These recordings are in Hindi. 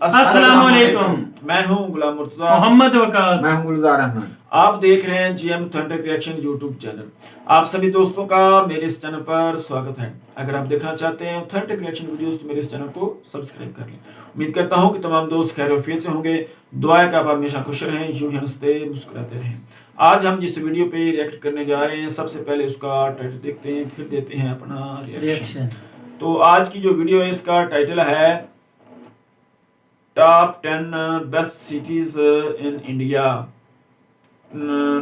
अस्सलामुअलैकुम। मैं हूं गुलाम मुर्तजा, मोहम्मद वकास। मैं हूं गुलजार अहमद। आप देख रहे हैं GM authentic reaction YouTube channel. आप सभी दोस्तों का मेरे इस चैनल पर स्वागत है। अगर आप देखना चाहते हैं ऑथेंटिक रिएक्शन वीडियोस तो मेरे इस चैनल को सब्सक्राइब कर लें। उम्मीद करता हूं कि तमाम दोस्त खैर वफियत से होंगे। दुआ है कि आप हमेशा खुश रहें, यूं ही हंसते मुस्कुराते रहें। आज हम जिस वीडियो पे रिएक्ट करने जा रहे हैं, सबसे पहले उसका टाइटल देखते हैं, फिर देते हैं अपना रिएक्शन। तो आज की जो वीडियो है इसका टाइटल है top 10 best cities in India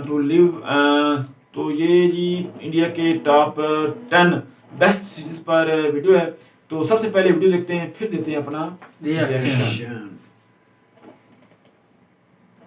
to live. तो ये जी इंडिया के टॉप 10 बेस्ट सिटीज पर वीडियो है। तो सबसे पहले वीडियो देखते हैं, फिर देते हैं अपना रिएक्शन।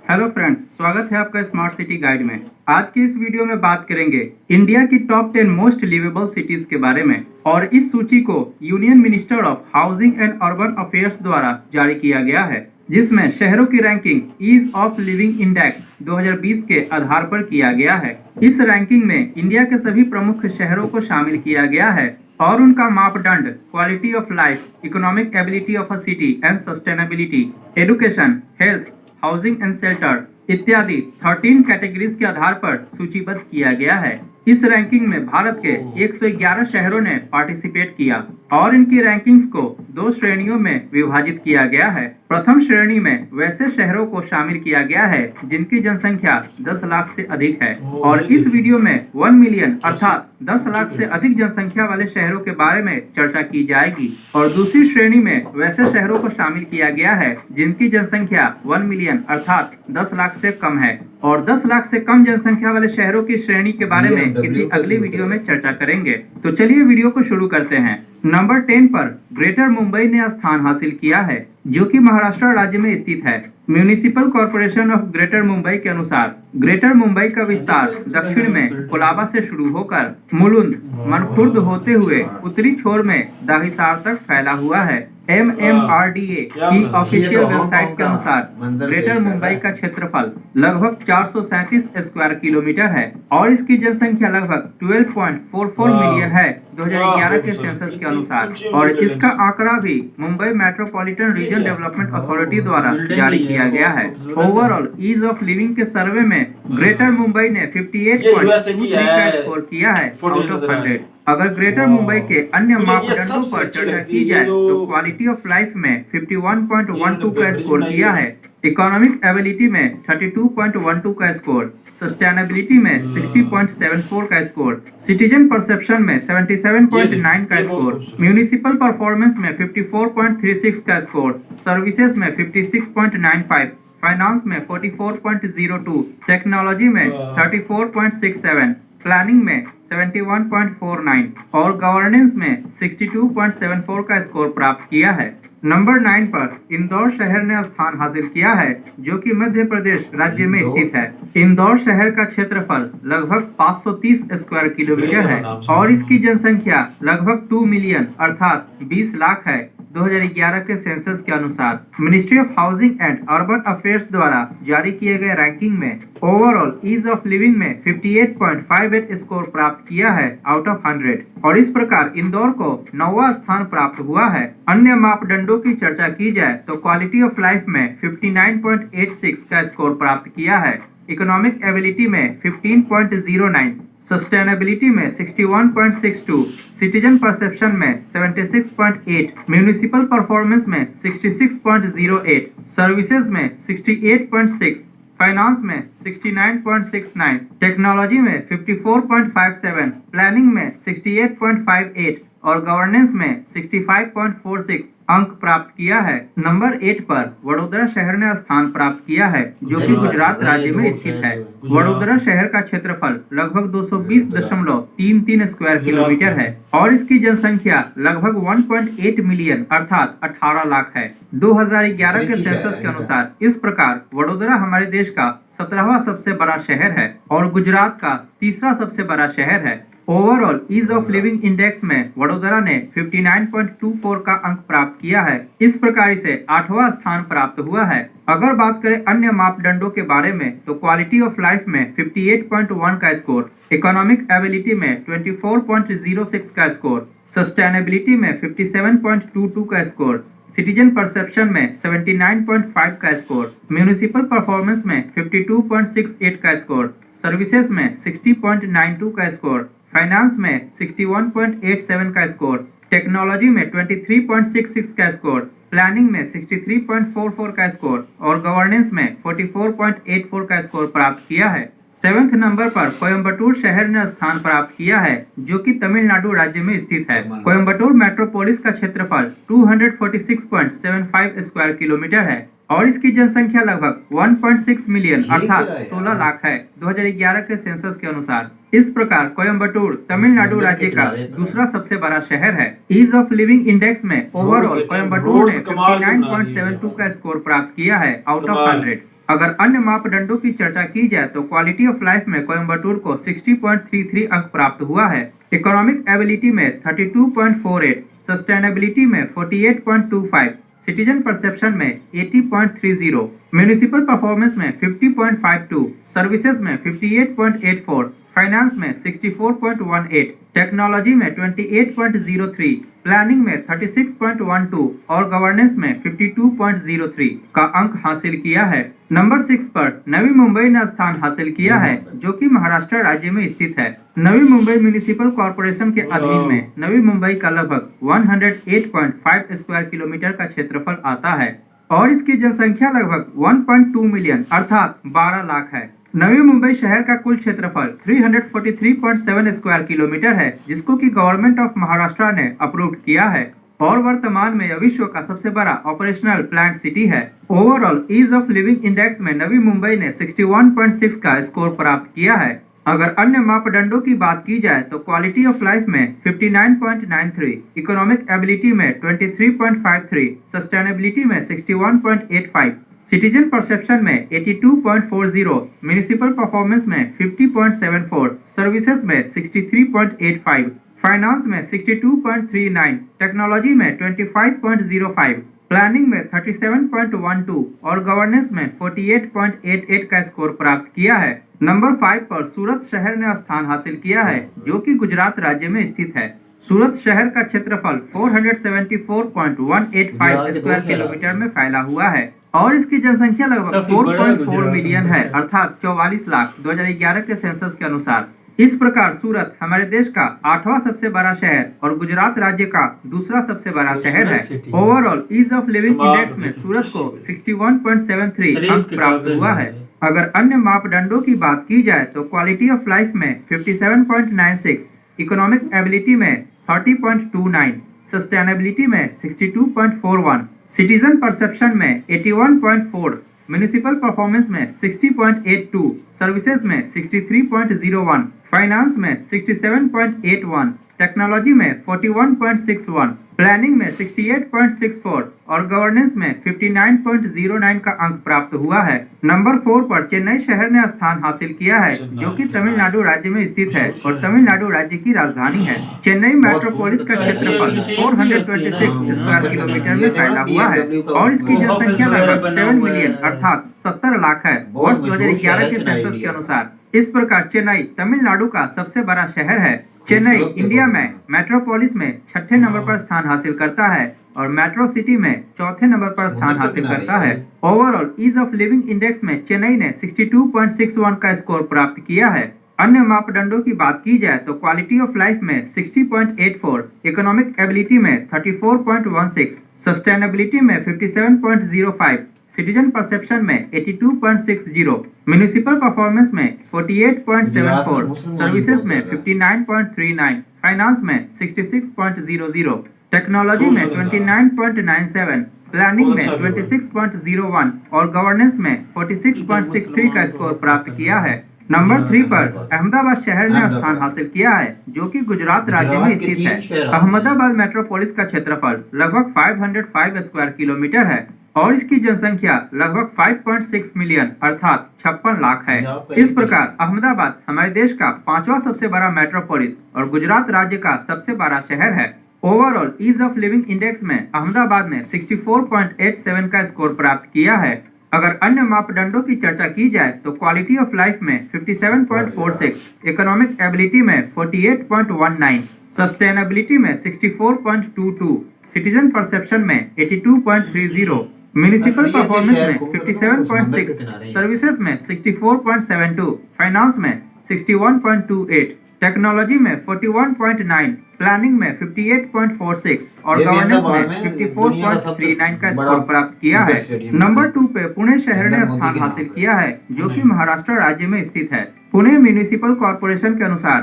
हेलो फ्रेंड्स, स्वागत है आपका स्मार्ट सिटी गाइड में। आज की इस वीडियो में बात करेंगे इंडिया की टॉप 10 मोस्ट लिवेबल सिटीज के बारे में। और इस सूची को union minister of housing and urban affairs द्वारा जारी किया गया है, जिसमें शहरों की ranking ease of living index 2020 के आधार पर किया गया है। इस रैंकिंग में इंडिया के सभी प्रमुख शहरों को शामिल किया गया है और उनका मापदंड quality of life, economic ability of a city and sustainability, education, health, housing and shelter इत्यादि 13 कैटेगरीज के आधार पर सूचीबद्ध किया गया है। इस रैंकिंग में भारत के 111 शहरों ने पार्टिसिपेट किया और इनकी रैंकिंग्स को 2 श्रेणियों में विभाजित किया गया है। प्रथम श्रेणी में वैसे शहरों को शामिल किया गया है जिनकी जनसंख्या 10 लाख से अधिक है, और इस वीडियो में 1 मिलियन अर्थात 10 लाख से अधिक जनसंख्या वाले शहरों के बारे में चर्चा की जाएगी। और दूसरी श्रेणी में वैसे शहरों को शामिल किया गया है जिनकी जनसंख्या 1 मिलियन अर्थात 10 लाख से कम है, और 10 लाख से कम जनसंख्या वाले शहरों की श्रेणी के बारे में किसी अगली वीडियो में चर्चा करेंगे। तो चलिए वीडियो को शुरू करते हैं। नंबर 10 पर ग्रेटर मुंबई ने स्थान हासिल किया है, जो कि महाराष्ट्र राज्य में स्थित है। Municipal corporation of greater Mumbai के अनुसार ग्रेटर मुंबई का विस्तार दक्षिण में कोलाबा से शुरू होकर मुलुंद, मनखुर्द होते हुए उत्तरी छोर में दाहिसार तक फैला हुआ है। MMRDA की ऑफिशियल वेबसाइट के अनुसार ग्रेटर मुंबई का क्षेत्रफल लगभग 437 स्क्वायर किलोमीटर है और इसकी जनसंख्या लगभग 12.44 मिलियन है 2011 के सेंसस के अनुसार। और इसका आंकड़ा भी Mumbai metropolitan region development authority द्वारा जारी किया गया है। ओवरऑल ईज ऑफ लिविंग के सर्वे में ग्रेटर मुंबई ने 58.23 का स्कोर किया है आउट ऑफ 100। अगर ग्रेटर मुंबई के अन्य मापदंडों पर चर्चा की जाए तो क्वालिटी ऑफ लाइफ में 51.12 का स्कोर किया है, इकोनॉमिक एबिलिटी में 32.12 का स्कोर, सस्टेनेबिलिटी में 60.74 का स्कोर, सिटीजन परसेप्शन में 77.9 का स्कोर, म्यूनिसिपल परफॉर्मेंस में 54.36 का स्कोर, सर्विसेज में 56.95, फाइनेंस में 44.02, टेक्नोलॉजी में 34.67, प्लानिंग में 71.49 और गवर्नेंस में 62.74 का स्कोर प्राप्त किया है। नंबर 9 पर इंदौर शहर ने स्थान हासिल किया है, जो कि मध्य प्रदेश राज्य में स्थित है। इंदौर शहर का क्षेत्रफल लगभग 530 स्क्वायर किलोमीटर है और इसकी जनसंख्या लगभग 2 मिलियन अर्थात 20 लाख है 2011 के सेंसस के अनुसार। Ministry of housing and urban affairs द्वारा जारी किए गए रैंकिंग में ओवरऑल ईज ऑफ लिविंग में 58.58 स्कोर प्राप्त किया है आउट ऑफ 100 और इस प्रकार इंदौर को 9वां स्थान प्राप्त हुआ है। अन्य मापदंडों की चर्चा की जाए तो क्वालिटी ऑफ लाइफ में 59.86 का स्कोर प्राप्त किया है, इकोनॉमिक एबिलिटी में 15.09, सस्टेनेबिलिटी में 61.62, सिटीजन परसेप्शन में 76.8, म्यूनिसिपल परफॉर्मेंस में 66.08, सर्विसेज में 68.6, फाइनेंस में 69.69, टेक्नोलॉजी में 54.57, प्लानिंग में 68.58 और गवर्नेंस में 65.46 अंक प्राप्त किया है। नंबर 8 पर वडोदरा शहर ने स्थान प्राप्त किया है, जो कि गुजरात राज्य में स्थित है। वडोदरा शहर का क्षेत्रफल लगभग 220.33 स्क्वायर किलोमीटर है और इसकी जनसंख्या लगभग 1.8 मिलियन अर्थात 18 लाख है 2011 के सेंसस के अनुसार। इस प्रकार वडोदरा हमारे देश का 17वां सबसे बड़ा शहर है और गुजरात का तीसरा सबसे बड़ा शहर है। Overall ease of living index में वडोदरा ने 59.24 का अंक प्राप्त किया है। इस प्रकार इसे 8वां स्थान प्राप्त हुआ है। अगर बात करें अन्य मापदंडों के बारे में तो क्वालिटी ऑफ लाइफ में 58.1 का स्कोर, इकोनॉमिक एबिलिटी में 24.06 का स्कोर, सस्टेनेबिलिटी में 57.22 का स्कोर, सिटीजन परसेप्शन में 79.5 का स्कोर, म्यूनिसिपल परफॉर्मेंस में 52.68 का स्कोर, सर्विसेज में 60.92 का स्कोर, फाइनेंस में 61.87 का स्कोर, टेक्नोलॉजी में 23.66 का स्कोर, प्लानिंग में 63.44 का स्कोर और गवर्नेंस में 44.84 का स्कोर प्राप्त किया है। 7th नंबर पर कोयम्बटूर शहर ने स्थान प्राप्त किया है, जो कि तमिलनाडु राज्य में स्थित है। कोयम्बटूर मेट्रोपोलिस का क्षेत्रफल 246.75 स्क्वायर किलोमीटर है और इसकी जनसंख्या लगभग 1.6 मिलियन अर्थात 16 लाख है 2011 के सेंसस के अनुसार। इस प्रकार कोयम्बटूर तमिलनाडु राज्य का दूसरा सबसे बड़ा शहर है। ईज ऑफ लिविंग इंडेक्स में ओवरऑल कोयम्बटूर ने 59.72 का स्कोर प्राप्त किया है आउट ऑफ 100। अगर अन्य मापदंडों की चर्चा की जाए तो क्वालिटी ऑफ लाइफ में कोयम्बटूर को 60.33 अंक प्राप्त हुआ है। इकोनॉमिक एबिलिटी में 32.48, सस्टेनेबिलिटी में 48.25, सिटीजन परसेप्शन में 80.30, म्यूनिसिपल परफॉर्मेंस में 50.52, सर्विसेज में 58.84, फाइनेंस में 64.18, टेक्नोलॉजी में 28.03, प्लानिंग में 36.12 और गवर्नेंस में 52.03 का अंक हासिल किया है। नंबर 6 पर नवी मुंबई ने स्थान हासिल किया है, जो कि महाराष्ट्र राज्य में स्थित है। नवी मुंबई म्युनिसिपल कॉर्पोरेशन के अधीन में नवी मुंबई का लगभग 108.5 स्क्वायर किलोमीटर का क्षेत्रफल आता है और इसकी जनसंख्या लगभग 1.2 मिलियन अर्थात 12 लाख है। नवी मुंबई शहर का कुल क्षेत्रफल 343.7 स्क्वायर किलोमीटर है, जिसको कि गवर्नमेंट ऑफ महाराष्ट्र ने अप्रूव किया है और वर्तमान में यह विश्व का सबसे बड़ा ऑपरेशनल प्लांट सिटी है। Overall ease of living index में नवी मुंबई ने 61.6 का स्कोर प्राप्त किया है। अगर अन्य मापदंडों की बात की जाए तो क्वालिटी ऑफ लाइफ में 59.93, इकोनॉमिक एबिलिटी में 23.53, सस्टेनेबिलिटी में 61.85, सिटीजन परसेप्शन में 82.40, म्युनिसिपल परफॉर्मेंस में 50.74, सर्विसेज में 63.85, फाइनेंस में 62.39, टेक्नोलॉजी में 25.05, प्लानिंग में 37.12 और गवर्नेंस में 48.88 का स्कोर प्राप्त किया है। नंबर 5 पर सूरत शहर ने स्थान हासिल किया है, जो कि गुजरात राज्य में स्थित है। सूरत शहर का क्षेत्रफल 474.185 स्क्वायर किलोमीटर में फैला हुआ है और इसकी जनसंख्या लगभग 4.4 मिलियन है अर्थात 44 लाख 2011 के सेंसस के अनुसार। इस प्रकार सूरत हमारे देश का 8वां सबसे बड़ा शहर और गुजरात राज्य का दूसरा सबसे बड़ा शहर है। Overall ease of living index में सूरत को 61.73 अंक प्राप्त हुआ है। अगर अन्य मापदंडों की बात की जाए तो क्वालिटी ऑफ लाइफ में 57.96, इकोनॉमिक एबिलिटी में 30.29, सस्टेनेबिलिटी में 62.41, सिटीजन परसेप्शन में 81.4, म्युनिसिपल परफॉर्मेंस में 60.82, सर्विसेज में 63.01, फाइनेंस में 67.81, टेक्नोलॉजी में 41.61, प्लानिंग में 68.64 और गवर्नेंस में 59.09 का अंक प्राप्त हुआ है। नंबर 4 पर चेन्नई शहर ने स्थान हासिल किया है, जो कि तमिलनाडु राज्य में स्थित है और तमिलनाडु राज्य की राजधानी है। चेन्नई मेट्रोपोलिस का क्षेत्रफल 426 स्क्वायर किलोमीटर में फैला हुआ है और इसकी जनसंख्या लगभग 7 मिलियन अर्थात 70 लाख है वर्ष 2011 के सेंसस के अनुसार। इस प्रकार चेन्नई तमिलनाडु का सबसे बड़ा शहर है। चेन्नई इंडिया में मेट्रोपोलिस में 6ठे नंबर पर स्थान हासिल करता है और मेट्रो सिटी में 4थे नंबर पर स्थान हासिल करता है। Overall ease of living index में चेन्नई ने 62.61 का स्कोर प्राप्त किया है। अन्य मापदंडों की बात की जाए तो क्वालिटी ऑफ लाइफ में 60.84, इकोनॉमिक एबिलिटी में 34.16, सस्टेनेबिलिटी में 57.05, सिटीजन परसेप्शन में 82.60, म्युनिसिपल परफॉर्मेंस में 48.74, सर्विसेज में 59.39, फाइनेंस में 66.00, टेक्नोलॉजी में 29.97, प्लानिंग में 26.01 और गवर्नेंस में 46.63 का स्कोर प्राप्त किया है। नंबर 3 पर अहमदाबाद शहर ने स्थान हासिल किया है, जो कि गुजरात राज्य में स्थित है। अहमदाबाद मेट्रोपोलिस का क्षेत्रफल लगभग 505 स्क्वायर किलोमीटर है और इसकी जनसंख्या लगभग 5.6 मिलियन अर्थात 56 लाख है। इस प्रकार अहमदाबाद हमारे देश का 5वां सबसे बड़ा मेट्रोपोलिस और गुजरात राज्य का सबसे बड़ा शहर है। Overall ease of living index में अहमदाबाद ने 64.87 का स्कोर प्राप्त किया है। अगर अन्य मापदंडों की चर्चा की जाए तो क्वालिटी ऑफ लाइफ में 57.46, इकोनॉमिक एबिलिटी में 48.19, सस्टेनेबिलिटी में 64.22, सिटीजन परसेप्शन में 82.30, म्युनिसिपल परफॉर्मेंस में 57.6, सर्विसेज में 64.72, फाइनेंस में 61.28, टेक्नोलॉजी में 41.9, प्लानिंग में 58.46 और गवर्नेंस में 54.39 का स्कोर प्राप्त किया है। नंबर 2 पे पुणे शहर ने स्थान हासिल किया है, जो कि महाराष्ट्र राज्य में स्थित है। पुणे म्युनिसिपल कॉर्पोरेशन के अनुसार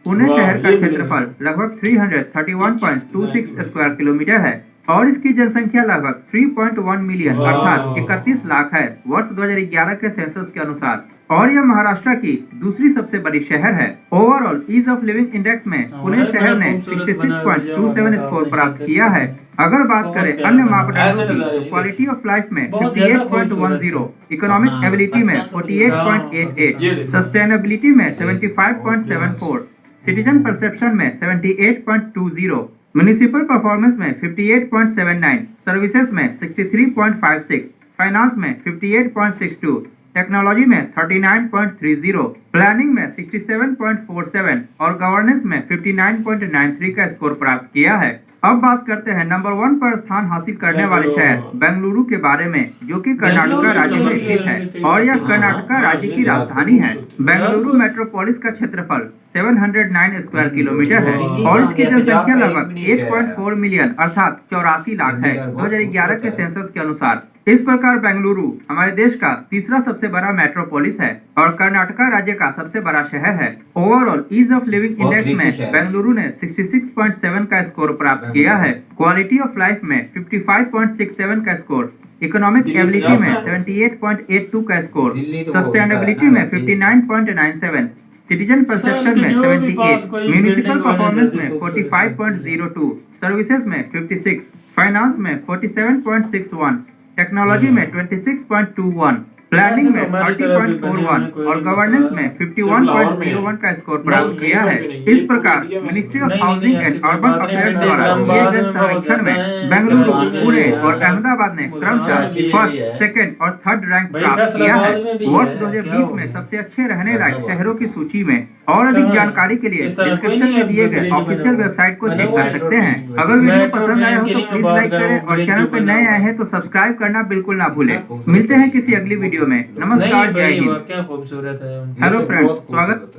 पुणे शहर का क्षेत्रफल लगभग 331.26 स्क्वायर किलोमीटर है और इसकी जनसंख्या लगभग 3.1 मिलियन अर्थात 31 लाख है वर्ष 2011 के सेंसस के अनुसार, और यह महाराष्ट्र की दूसरी सबसे बड़ी शहर है। Overall ease of living index में पुणे शहर ने 66.27 स्कोर प्राप्त किया है। अगर बात करें अन्य मापदंडों की तो क्वालिटी ऑफ लाइफ में 58.10, इकोनॉमिक एबिलिटी में 48.88, सस्टेनेबिलिटी में 75.74, सिटीजन परसेप्शन में 78.20, म्युनिसिपल परफॉर्मेंस में 58.79, सर्विसेज में 63.56, फाइनेंस में 58.62, टेक्नोलॉजी में 39.30, प्लानिंग में 67.47 और गवर्नेंस में 59.93 का स्कोर प्राप्त किया है। अब बात करते हैं नंबर 1 पर स्थान हासिल करने वाले शहर बेंगलुरु के बारे में, जो कि कर्नाटका राज्य में स्थित है और यह कर्नाटका राज्य की राजधानी है। बेंगलुरु मेट्रोपोलिस का क्षेत्रफल 709 स्क्वायर किलोमीटर है और इसकी जनसंख्या लगभग 8.4 मिलियन अर्थात 84 लाख है 2011 के सेंसस के अनुसार। इस प्रकार बेंगलुरु हमारे देश का तीसरा सबसे बड़ा मेट्रोपोलिस है और कर्नाटका राज्य का सबसे बड़ा शहर है। Overall ease of living index में बेंगलुरु ने 66.7 का स्कोर प्राप्त किया है। क्वालिटी ऑफ लाइफ में 55.67 का स्कोर, इकोनॉमिक एबिलिटी में 78.82 का स्कोर, सस्टेनेबिलिटी में 59.97, सिटीजन परसेप्शन में 78, म्युनिसिपल परफॉर्मेंस में 45.02, सर्विसेज में 56, फाइनेंस में 47.61, टेक्नोलॉजी में 26.21, प्लानिंग में 30.41 और गवर्नेंस में 51.01 का स्कोर प्राप्त किया है। इस प्रकार ministry of housing and urban affairs द्वारा किए गए सर्वेक्षण में बेंगलुरु, पुणे और अहमदाबाद ने क्रमशः फर्स्ट, सेकंड और थर्ड रैंक प्राप्त किया है। वर्ष 2020 में सबसे अच्छे रहने लायक शहरों की सूची में और अधिक जानकारी के लिए डिस्क्रिप्शन में दिए गए ऑफिशियल वेबसाइट को चेक कर सकते हैं। अगर वीडियो पसंद आया हो तो प्लीज लाइक करें और चैनल पर नए आए हैं तो सब्सक्राइब करना बिल्कुल ना भूलें। मिलते हैं किसी अगली वीडियो में। नमस्कार, जय हिंद। क्या खूबसूरत है। हेलो फ्रेंड्स, स्वागत।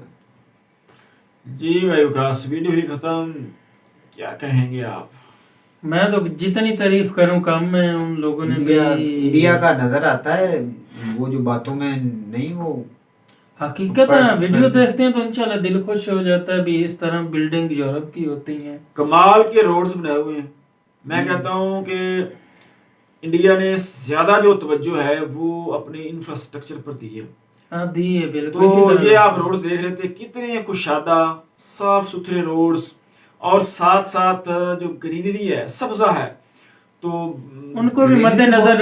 जी भाई विकास, वीडियो ही खत्म, क्या कहेंगे आप? मैं तो जितनी तारीफ करूं कम में, उन लोगों ने इंडिया का नजर आता है, वो जो बातों में नहीं, वो हकीकत है। वीडियो देखते हैं तो इंशाल्लाह दिल खुश हो जाता है भी इस तरह बिल्डिंग यूरोप की होती हैं। कमाल के रोड्स बनाए हुए हैं। मैं कहता हूँ कि इंडिया ने ज्यादा जो तवज्जो है वो अपने इंफ्रास्ट्रक्चर पर दी है। हाँ, दी है बिल्कुल। तो ये आप रोड्स देख रहे थे, कितने कुशादा साफ सुथरे रोड्स और साथ साथ जो ग्रीनरी है, सब्जा है, तो उनको भी मद्देनजर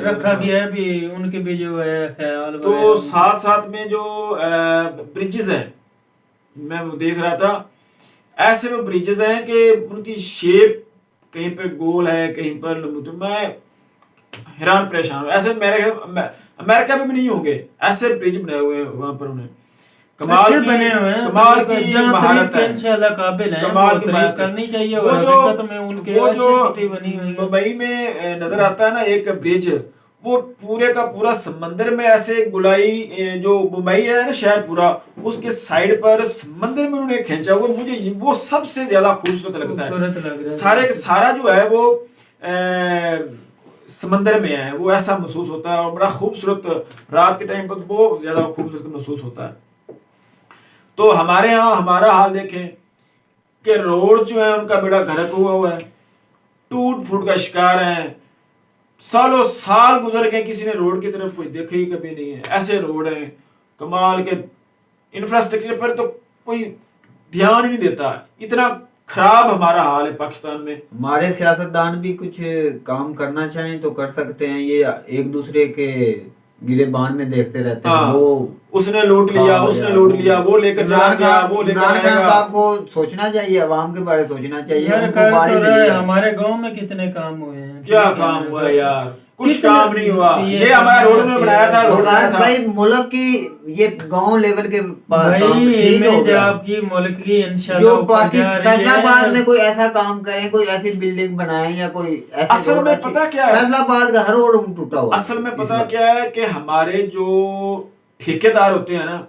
रखा गया है भी, उनके भी जो है ख्याल। तो साथ साथ में जो ब्रिजेस है, मैं वो देख रहा था, ऐसे वो ब्रिजेस हैं कि उनकी शेप कहीं पर गोल है, कहीं पर, तो मैं हैरान परेशान हूँ। ऐसे अमेरिका में भी नहीं होंगे ऐसे ब्रिज बनाए हुए हैं वहां पर। उन्हें कमाल बने हुए हैं, कमाल की महारत है, इंशाल्लाह काबिल हैं, कमाल की तारीफ करनी चाहिए। वो और जो हकीकत में उनके अच्छी सिटी बनी हुई है। मुंबई में नजर आता है ना एक ब्रिज, वो पूरे का पूरा समंदर में ऐसे गुलाई, जो मुंबई है ना शहर पूरा, उसके साइड पर समंदर में उन्होंने खींचा हुआ। मुझे वो सबसे ज्यादा खूबसूरत लगता है। सारे का सारा जो है वो समंदर में है, वो ऐसा महसूस होता है और बड़ा खूबसूरत, रात के टाइम पर बहुत ज्यादा खूबसूरत महसूस होता है। तो हमारे यहाँ हमारा हाल देखें कि रोड जो है उनका बेड़ा गर्क हुआ है, टूट फूट का शिकार है। सालों साल गुजर गए, किसी ने रोड की तरफ कोई देखा ही कभी नहीं है। ऐसे रोड हैं कमाल के, इंफ्रास्ट्रक्चर पर तो कोई ध्यान ही नहीं देता, इतना खराब हमारा हाल है पाकिस्तान में। हमारे सियासतदान भी कुछ काम करना चाहें तो कर सकते हैं, ये एक दूसरे के गिरेबान में देखते रहते हैं। हाँ, वो उसने लूट लिया, हाँ, उसने यार, लूट लिया, वो लेकर चला गया, वो लेकर इमरान खान आएगा। साहब को सोचना चाहिए, अवाम के बारे में सोचना चाहिए। यार उनको कर बारी तो मिली रहे, है। हमारे गांव में कितने काम हुए हैं, क्या ठीक है काम ना? हुआ है यार, कुछ कितने- काम नहीं हुआ। ये ये हमारा रोड में बनाया था, रोड विकास बनाया था। भाई मुल्क की ये गांव लेवल के भाई काम ठीक हो इमेज गया। आपकी मुल्क की इंशाल्लाह जो ऊपर बाकी जा रही फैसलाबाद है। में कोई ऐसा काम करें, कोई ऐसी बिल्डिंग बनाए या कोई ऐसे असल रोड में अच्छी- पता क्या है? फैसलाबाद का हर रोड टूटा हुआ है असल में इस पता वक्त। क्या है कि हमारे जो ठेकेदार होते हैं ना,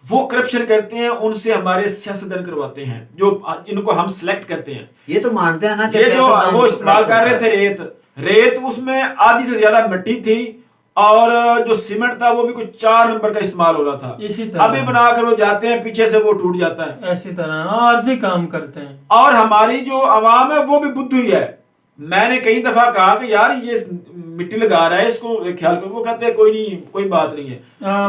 वो करप्शन करते हैं, उनसे हमारे सियासतदान करवाते हैं, जो इनको हम सिलेक्ट करते हैं। ये तो मानते हैं ना कि ये जो सियासतदान वो को इस्तेमाल कर रहे थे रेत उसमें आधी से ज्यादा मिट्टी थी, और जो सीमेंट था वो भी कुछ 4 नंबर का इस्तेमाल हो रहा था। इसी तरह अभी बनाकर वो जाते हैं, पीछे से वो टूट जाता है। ऐसी तरह आर्जी काम करते हैं। और हमारी जो आवाम है वो भी बुद्धू ही है। मैंने कई दफा कहा कि यार ये मिट्टी लगा रहा है, इसको ख्याल करो। वो कहते हैं कोई नहीं, कोई बात नहीं है,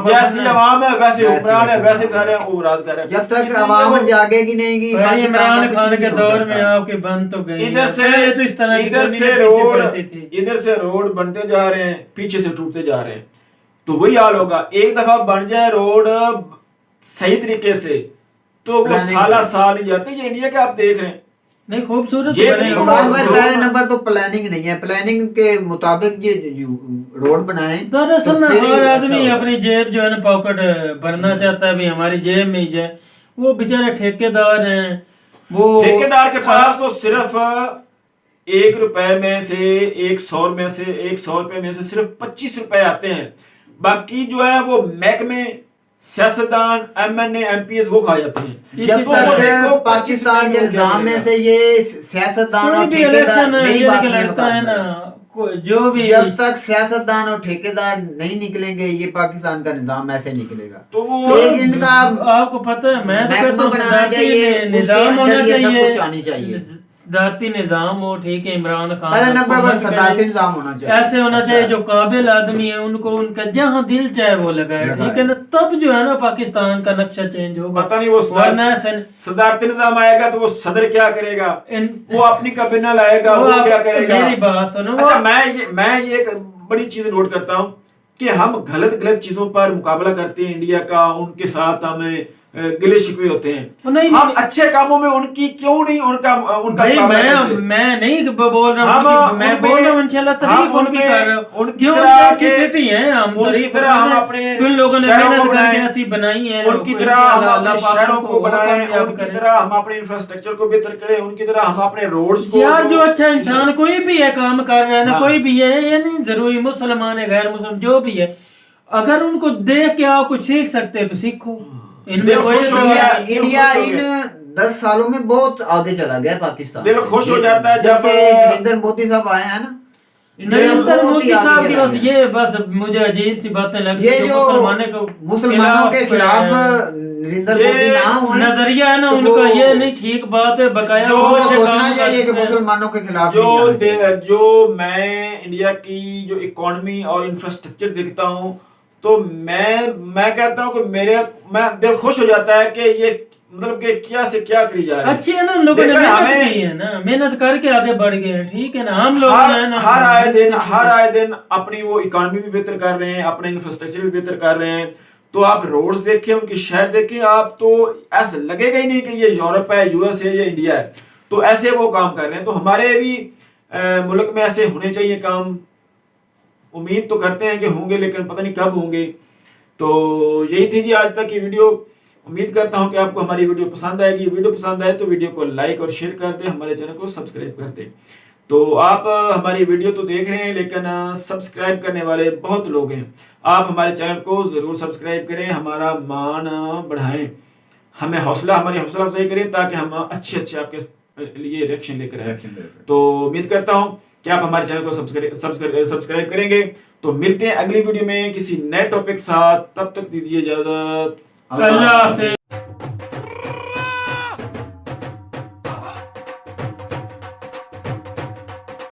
जैसी आवाम है वैसे हुक्मरान है, वैसे सारे वो राज कर रहे हैं। जब तक इसलिए आवाम वो- जागेगी नहीं की भाई इमरान पाकिस्तान खान का के कुछ भी नहीं दौर हो में सकता। आपके बंद तो गए इधर से पहले तो इस तरह की इधर गर्मी से में पीछे रोड पड़ती थी। इधर से रोड बनते जा रहे हैं, पीछे से टूटते जा रहे हैं। तो वही हाल होगा। एक दफा बन जाए रोड सही तरीके से तो वो Planning साला से। साल नहीं जाते। ये इंडिया के आप देख रहे हैं, नहीं खूबसूरत ये बने नहीं हुए विकास हैं। भाई रोड- पहले नंबर तो प्लानिंग नहीं है, प्लानिंग के मुताबिक ये रोड बनाए दरअसल तो ना फिर ही हर अच्छा आदमी होगा। अपनी जेब जो है ना पॉकेट भरना चाहता है, भी हमारी जेब में ही जाए। वो बेचारे ठेकेदार हैं, वो ठेकेदार के पास तो सिर्फ 1 रुपए में से 100 में से 100 रुपए में से सिर्फ 25 रुपए आते हैं। बाकी जो है वो महकमे, सियासतदान, MNA MPs वो खा जाते हैं। जब तो वो देखो तक पाकिस्तान के 25 निजाम में से ये सियासतदान कोई और भी ठेकेदार, इलेक्शन मेरी ये बात लेके सुनिए लड़ता है विकास ना, भाई। जो भी जब तक सियासतदान और ठेकेदार नहीं निकलेंगे ये पाकिस्तान का निजाम ऐसे निकलेगा। तो वो तो एक इनका आपको पता है, मैं तो महकमा कहता हूँ बनाना सदारती चाहिए, उसके निजाम होना अंदर ये सब चाहिए, कुछ आनी चाहिए। सदारती निजाम हो, ठीक है। इमरान खान पहले नंबर पर हुकूमत सदारती करे, निजाम होना चाहिए। ऐसे होना अच्छा। चाहिए जो काबिल आदमी है उनको उनका जहाँ दिल चाहे वो लगाए, ठीक है ना। तब जो है ना पाकिस्तान का नक्शा चेंज होगा। पता नहीं वो वरना सदारती निजाम आएगा तो वो सदर क्या करेगा, वो अपनी कैबिनेट लाएगा, वो क्या करेगा। मेरी बात सुनो। अच्छा, मैं ये एक बड़ी चीज नोट करता हूँ कि हम गलत चीजों पर मुकाबला करते हैं इंडिया का, उनके साथ हमें गिले शिकवे होते हैं। नहीं, हम नहीं, अच्छे कामों में उनकी क्यों नहीं उनका भाई मुकाबला करते? मैं नहीं बोल रहा हम हूँ, मैं उनमें- बोल रहा हूँ इंशाल्लाह तारीफ हम उनकी उनमें- कर रहा हूँ। उनकी क्यों तरह अच्छी के- सिटी है, हम उनकी तारीफ तरह कर रहे हम हैं। अपने उन लोगों ने शहरों को मेहनत करके बनाएं, ऐसी बनाई है, उनकी वो तरह हम इंशाल्लाह अपने अल्लाह पाक शहरों उनको को और बनाएं, कामयाब उनकी करे। तरह हम अपने इंफ्रास्ट्रक्चर को बेहतर करें, उनकी तरह हम अपने रोड्स को यार जो अच्छा इंसान कोई भी है, काम कर रहा है ना, हाँ। कोई भी है, ये नहीं जरूरी मुसलमान है गैर मुसलमान जो भी है, अगर उनको देख के आप कुछ सीख सकते हैं तो सीखो। इनमें दिल कोई खुश हो तो- गया। इंडिया खुश हो इन 10 सालों में बहुत आगे चला गया पाकिस्तान। दिल खुश हो जाता है जब जब से नरेंद्र मोदी साहब आए हैं ना, नरेंद्र बहुत ही मोदी आगे साहब की चला बस गया। ये बस मुझे अजीब सी बातें लगती ये हैं, जो मुसलमानों के खिलाफ नरेंद्र ये मोदी ना हो, नजरिया है ना तो उनका, वो- ये नहीं ठीक बात है। बकाया जो वो उनको अच्छे सोचना काम चाहिए कि करते हैं। मुसलमानों के खिलाफ नहीं जाना चाहिए। जो मैं इंडिया की जो इकोनॉमी और इंफ्रास्ट्रक्चर देखता हूँ तो मैं कहता हूँ कि मैं दिल खुश हो जाता है कि ये मतलब कि क्या से क्या करी जा रही है। अच्छी है ना, उन लोगों ने लेकिन मेहनत हमें- की है ना, मेहनत करके आगे बढ़ गए हैं, ठीक है ना। हम लोग हर जो है ना हर आए दिन अपनी वो इकोनॉमी भी बेहतर कर रहे हैं, अपने इंफ्रास्ट्रक्चर भी बेहतर कर रहे हैं। तो आप रोड्स देखें, उनकी शहर देखें, आप तो ऐसा लगेगा ही नहीं कि ये यूरोप है, US है या इंडिया है। तो ऐसे वो काम कर रहे हैं। तो हमारे भी मुल्क में ऐसे होने चाहिए काम। उम्मीद तो करते हैं कि होंगे, लेकिन पता नहीं कब होंगे। तो यही थी जी आज तक की वीडियो। उम्मीद करता हूं कि आपको हमारी वीडियो पसंद आएगी। वीडियो पसंद आए तो वीडियो को लाइक और शेयर कर दें, हमारे चैनल को सब्सक्राइब कर दें। तो आप हमारी वीडियो तो देख रहे हैं, लेकिन सब्सक्राइब करने वाले बहुत लोग हैं। आप हमारे चैनल को जरूर सब्सक्राइब करें, हमारा मान बढ़ाएं, हमें हमारी हौसला अफजाई करें, ताकि हम अच्छे आपके लिए रिएक्शन लेकर आए। तो उम्मीद करता हूं कि आप हमारे चैनल को सब्सक्राइब करेंगे। तो मिलते हैं अगली वीडियो में किसी नए टॉपिक साथ। तब तक दीजिए इजाजत। अल्लाह हाफिज़।